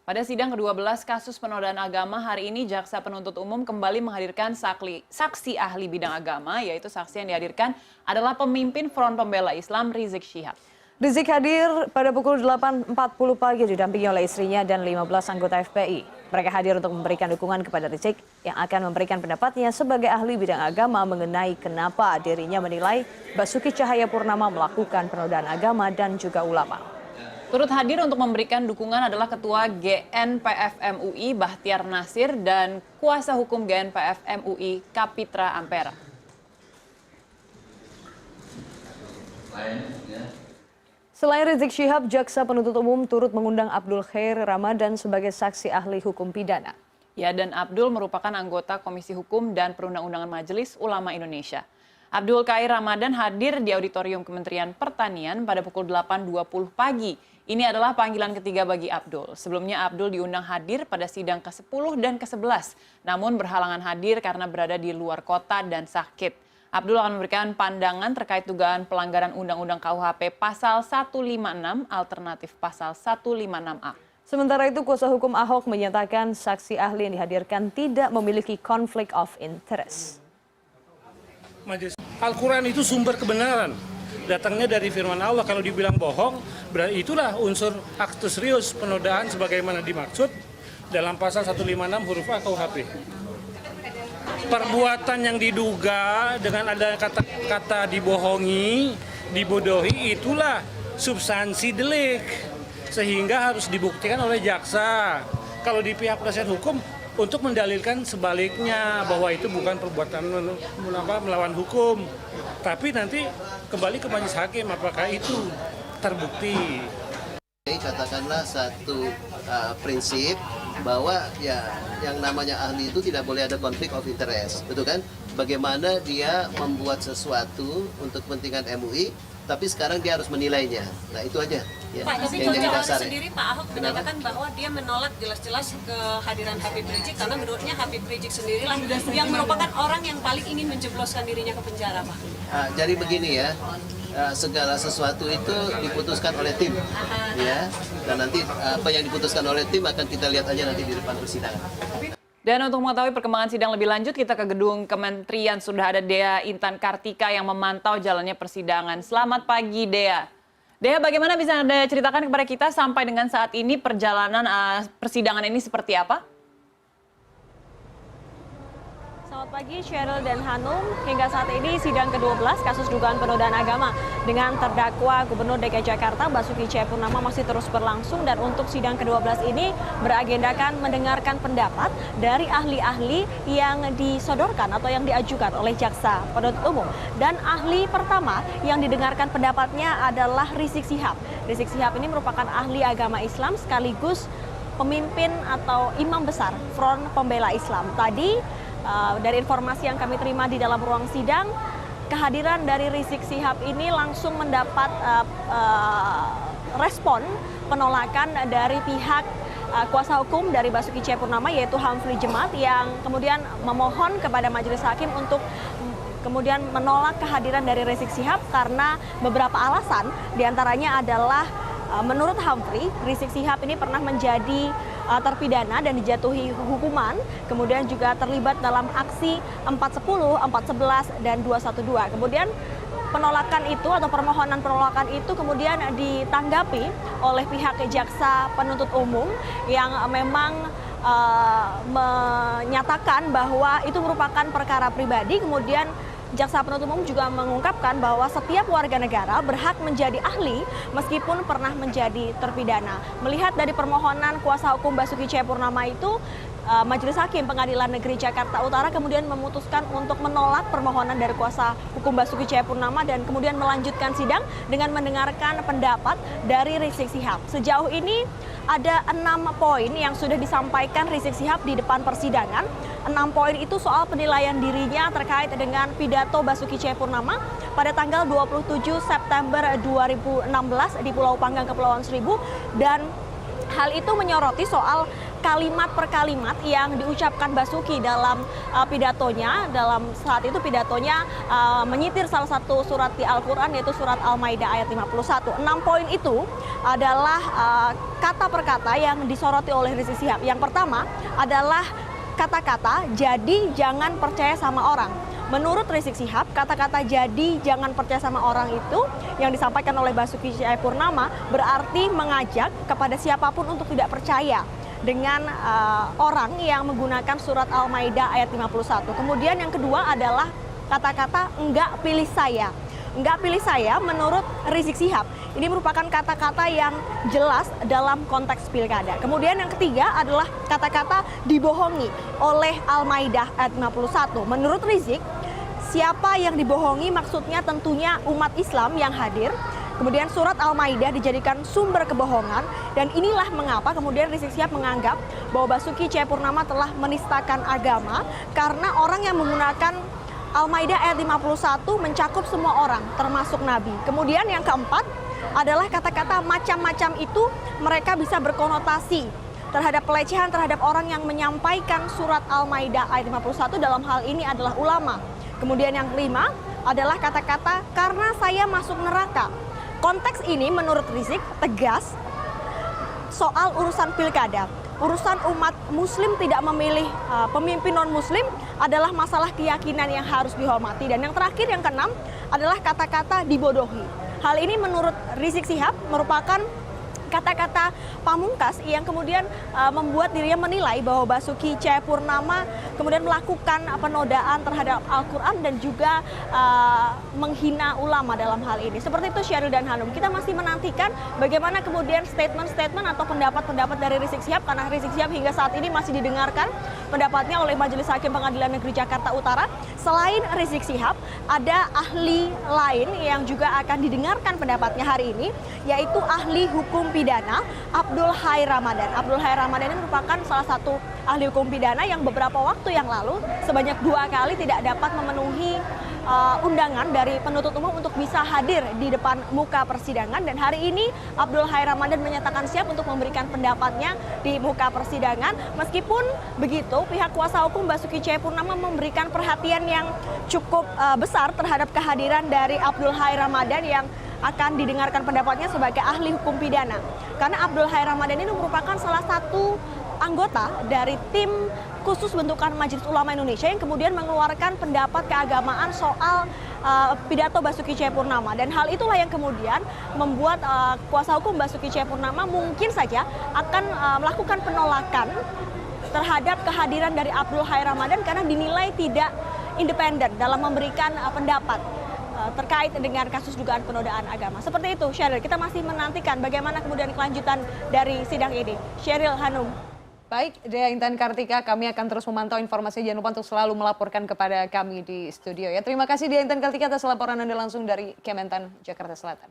Pada sidang ke-12 kasus penodaan agama hari ini, Jaksa Penuntut Umum kembali menghadirkan saksi ahli bidang agama, yaitu saksi yang dihadirkan adalah pemimpin Front Pembela Islam Rizik Syihab. Rizik hadir pada pukul 8.40 pagi didampingi oleh istrinya dan 15 anggota FPI. Mereka hadir untuk memberikan dukungan kepada Rizik yang akan memberikan pendapatnya sebagai ahli bidang agama mengenai kenapa dirinya menilai Basuki Cahayapurnama melakukan penodaan agama dan juga ulama. Turut hadir untuk memberikan dukungan adalah Ketua GNPF MUI Bahtiar Nasir dan Kuasa Hukum GNPF MUI Kapitra Ampera. Selain Rizik Syihab, Jaksa Penuntut Umum turut mengundang Abdul Khair Ramadan sebagai saksi ahli hukum pidana. Ya, dan Abdul merupakan anggota Komisi Hukum dan Perundang-undangan Majelis Ulama Indonesia. Abdul Khair Ramadan hadir di auditorium Kementerian Pertanian pada pukul 8.20 pagi. Ini adalah panggilan ketiga bagi Abdul. Sebelumnya Abdul diundang hadir pada sidang ke-10 dan ke-11, namun berhalangan hadir karena berada di luar kota dan sakit. Abdul akan memberikan pandangan terkait dugaan pelanggaran Undang-Undang KUHP Pasal 156 alternatif Pasal 156A. Sementara itu, kuasa hukum Ahok menyatakan saksi ahli yang dihadirkan tidak memiliki konflik of interest. Al-Quran itu sumber kebenaran. Datangnya dari firman Allah. Kalau dibilang bohong, berarti itulah unsur akte serius penodaan sebagaimana dimaksud dalam pasal 156 huruf A KUHP. Perbuatan yang diduga dengan ada kata-kata dibohongi, dibodohi, itulah substansi delik. Sehingga harus dibuktikan oleh jaksa. Kalau di pihak penasihat hukum, untuk mendalilkan sebaliknya bahwa itu bukan perbuatan melawan hukum, tapi nanti kembali ke majelis hakim apakah itu terbukti. Katakanlah satu prinsip bahwa ya yang namanya ahli itu tidak boleh ada konflik of interest, betul kan? Bagaimana dia membuat sesuatu untuk kepentingan MUI, tapi sekarang dia harus menilainya. Nah itu aja ya, Pak, yang jadi dasar. Sendiri Pak Ahok menyatakan bahwa dia menolak jelas-jelas kehadiran Habib Rizik karena menurutnya Habib Rizik sendirilah yang merupakan orang yang paling ingin menjebloskan dirinya ke penjara, Pak. Jadi begini ya, segala sesuatu itu diputuskan oleh tim, ya. Dan nanti apa yang diputuskan oleh tim akan kita lihat aja nanti di depan persidangan. Dan untuk mengetahui perkembangan sidang lebih lanjut, kita ke gedung Kementerian. Sudah ada Dea Intan Kartika yang memantau jalannya persidangan. Selamat pagi, Dea. Dea, bagaimana bisa Anda ceritakan kepada kita sampai dengan saat ini perjalanan persidangan ini seperti apa? Selamat pagi Cheryl dan Hanum. Hingga saat ini sidang ke-12 kasus dugaan penodaan agama dengan terdakwa Gubernur DKI Jakarta Basuki Cahayapurnama masih terus berlangsung, dan untuk sidang ke-12 ini beragendakan mendengarkan pendapat dari ahli-ahli yang disodorkan atau yang diajukan oleh Jaksa Penuntut Umum. Dan ahli pertama yang didengarkan pendapatnya adalah Rizik Syihab. Rizik Syihab ini merupakan ahli agama Islam sekaligus pemimpin atau imam besar Front Pembela Islam. Tadi dari informasi yang kami terima di dalam ruang sidang, kehadiran dari Rizik Syihab ini langsung mendapat respon penolakan dari pihak kuasa hukum dari Basuki Cahayapurnama, yaitu Humphrey Jemat, yang kemudian memohon kepada majelis hakim untuk kemudian menolak kehadiran dari Rizik Syihab karena beberapa alasan, diantaranya adalah menurut Humphrey, Rizik Syihab ini pernah menjadi terpidana dan dijatuhi hukuman, kemudian juga terlibat dalam aksi 410, 411, dan 212. Kemudian penolakan itu atau permohonan penolakan itu kemudian ditanggapi oleh pihak Jaksa Penuntut Umum yang memang menyatakan bahwa itu merupakan perkara pribadi. Kemudian Jaksa Penuntut Umum juga mengungkapkan bahwa setiap warga negara berhak menjadi ahli meskipun pernah menjadi terpidana. Melihat dari permohonan kuasa hukum Basuki Cahayapurnama itu, Majelis Hakim Pengadilan Negeri Jakarta Utara kemudian memutuskan untuk menolak permohonan dari kuasa hukum Basuki Cahayapurnama dan kemudian melanjutkan sidang dengan mendengarkan pendapat dari Rizik Syihab. Sejauh ini ada 6 poin yang sudah disampaikan Rizik Syihab di depan persidangan. 6 poin itu soal penilaian dirinya terkait dengan pidato Basuki Cahayapurnama pada tanggal 27 September 2016 di Pulau Panggang, Kepulauan Seribu, dan hal itu menyoroti soal kalimat per kalimat yang diucapkan Basuki dalam pidatonya. Dalam saat itu pidatonya menyitir salah satu surat di Al-Quran, yaitu surat Al-Maidah ayat 51. 6 poin itu adalah kata per kata yang disoroti oleh Rizik Syihab. Yang pertama adalah kata-kata jadi jangan percaya sama orang. Menurut Rizik Syihab, kata-kata jadi jangan percaya sama orang itu yang disampaikan oleh Basuki Cahayapurnama berarti mengajak kepada siapapun untuk tidak percaya dengan orang yang menggunakan surat Al-Maidah ayat 51. Kemudian yang kedua adalah kata-kata enggak pilih saya. Enggak pilih saya menurut Rizik Syihab. Ini merupakan kata-kata yang jelas dalam konteks pilkada. Kemudian yang ketiga adalah kata-kata dibohongi oleh Al-Maidah ayat 51. Menurut Rizik, siapa yang dibohongi maksudnya tentunya umat Islam yang hadir. Kemudian surat Al-Maidah dijadikan sumber kebohongan dan inilah mengapa kemudian Rizik Syihab menganggap bahwa Basuki Cahayapurnama telah menistakan agama karena orang yang menggunakan Al-Maidah ayat 51 mencakup semua orang termasuk Nabi. Kemudian yang keempat adalah kata-kata macam-macam itu mereka bisa berkonotasi terhadap pelecehan terhadap orang yang menyampaikan surat Al-Maidah ayat 51 dalam hal ini adalah ulama. Kemudian yang kelima adalah kata-kata karena saya masuk neraka. Konteks ini menurut Rizik tegas soal urusan pilkada. Urusan umat muslim tidak memilih pemimpin non-muslim adalah masalah keyakinan yang harus dihormati. Dan yang terakhir, yang keenam, adalah kata-kata dibodohi. Hal ini menurut Rizik Syihab merupakan kata-kata pamungkas yang kemudian membuat dirinya menilai bahwa Basuki Cahayapurnama kemudian melakukan penodaan terhadap Al-Quran dan juga menghina ulama dalam hal ini. Seperti itu Sheryl dan Hanum. Kita masih menantikan bagaimana kemudian statement-statement atau pendapat-pendapat dari Rizik Syihab, karena Rizik Syihab hingga saat ini masih didengarkan pendapatnya oleh Majelis Hakim Pengadilan Negeri Jakarta Utara. Selain Rizik Syihab, ada ahli lain yang juga akan didengarkan pendapatnya hari ini, yaitu ahli hukum pidana Abdul Hai Ramadan. Abdul Hai Ramadan ini merupakan salah satu ahli hukum pidana yang beberapa waktu yang lalu sebanyak 2 kali tidak dapat memenuhi undangan dari penuntut umum untuk bisa hadir di depan muka persidangan, dan hari ini Abdul Hai Ramadan menyatakan siap untuk memberikan pendapatnya di muka persidangan. Meskipun begitu, pihak kuasa hukum Basuki Cahayapurnama memberikan perhatian yang cukup besar terhadap kehadiran dari Abdul Hai Ramadan yang akan didengarkan pendapatnya sebagai ahli hukum pidana. Karena Abdul Hai Ramadan ini merupakan salah satu anggota dari tim khusus bentukan Majelis Ulama Indonesia yang kemudian mengeluarkan pendapat keagamaan soal pidato Basuki Cahayapurnama. Dan hal itulah yang kemudian membuat kuasa hukum Basuki Cahayapurnama mungkin saja akan melakukan penolakan terhadap kehadiran dari Abdul Hai Ramadan karena dinilai tidak independen dalam memberikan pendapat terkait dengan kasus dugaan penodaan agama. Seperti itu, Sheryl. Kita masih menantikan bagaimana kemudian kelanjutan dari sidang ini. Sheryl, Hanum. Baik, Dea Intan Kartika, kami akan terus memantau informasi. Jangan lupa untuk selalu melaporkan kepada kami di studio ya. Terima kasih Dea Intan Kartika atas laporan Anda langsung dari Kementan, Jakarta Selatan.